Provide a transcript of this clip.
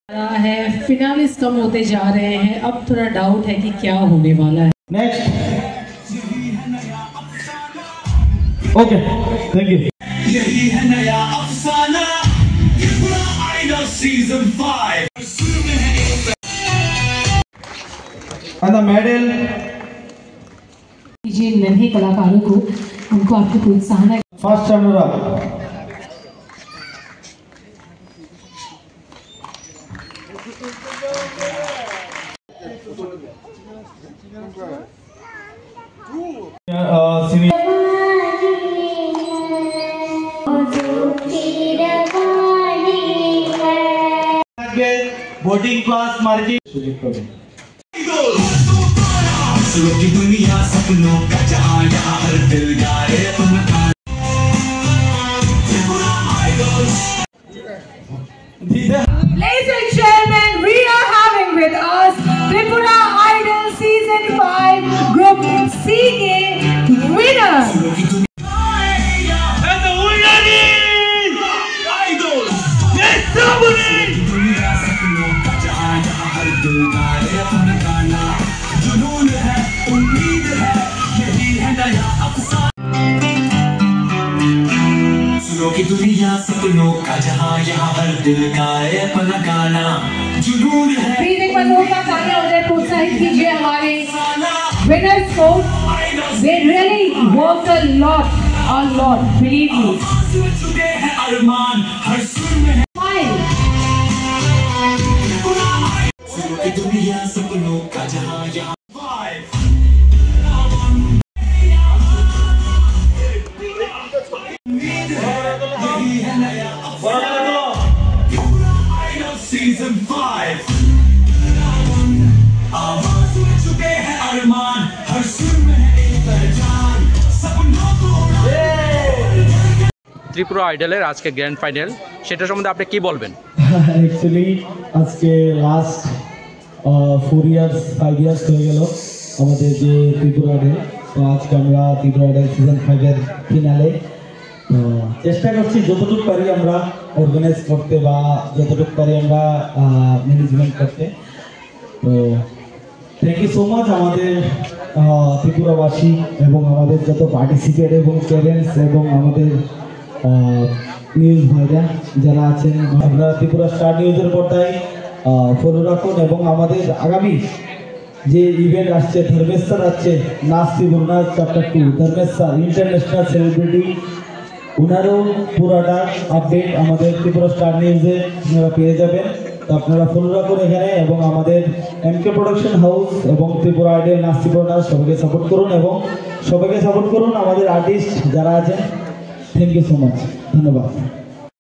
है फिनालिस्ट कम होते जा रहे हैं, अब थोड़ा डाउट है कि क्या होने वाला है। Next okay thank. यही है नया अफसाना Tripura idol season 5 and the medal जी नन्हे कलाकारों को उनको आपको प्रोत्साहन है। First runner up boarding class market की दुनिया सपनों का जहां यहाँ हर दिल गाए अपना Tripura idol. Ladies and gentlemen, we are having with us Tripura Idol Season 5 Group C के winner. And the winner is Idol दुनिया सपनों का जहां यहाँ हर दिल गाए अपना गाना जुनून है उम्मीद है यही है नया अफसाना। सुनो की दुनिया सपनों का जहां यहाँ हर दिल गाए अपना गाना जुनून है। Please एक बार जोरदार तालियां हो जाए, प्रोत्साहित कीजिए हमारे winners को। They really worked a lot, believe me. चुके हैं अरमान हर सुर में है Smile. सुनो की दुनिया सपनों का जहां यहाँ Season 5 आवाज सुन चुके हैं अरमान हर सुर में है एक पहचान सपनों को ত্রিপুরা আইডলের আজকে গ্র্যান্ড ফাইনাল, সেটা সম্বন্ধে আপনি কি বলবেন? অ্যাকচুয়ালি আজকে লাস্ট 4 ইয়ার্স 5 ইয়ার্স হয়ে গেল আমাদের যে ত্রিপুরা আইডল। তো আজকে আমরা ত্রিপুরা আইডল সিজন 5 এর ফিনালে চেষ্টা করছি যতটুকু পারি আমরা অর্গানাইজ করতে বা যতটুকু পারি আমরা ম্যানেজমেন্ট করতে। তো থ্যাংক ইউ সো মাচ আমাদের ত্রিপুরাবাসী এবং আমাদের যত পার্টিসিপেট এবং প্যারেন্টস এবং আমাদের নিউজ ভাইরা যারা আছেন। আপনারা ত্রিপুরা স্টার নিউজের পর্দায় ফলো রাখুন এবং আমাদের আগামী যে ইভেন্ট আসছে ধর্মেশ স্যার আসছে নাচ Tripura chapter 2 Dharmesh sir international celebrity, ওনারও পুরাটা আপডেট আমাদের ত্রিপুরা স্টার নিউজে আপনারা পেয়ে যাবেন। তো আপনারা ফলো রাখুন এখানে এবং আমাদের এমকে প্রোডাকশন হাউস এবং ত্রিপুরা আইডল নাচ ত্রিপুরা সবাইকে সাপোর্ট করুন এবং সবাইকে সাপোর্ট করুন আমাদের আর্টিস্ট যারা আছেন। থ্যাংক ইউ সো মাচ, ধন্যবাদ।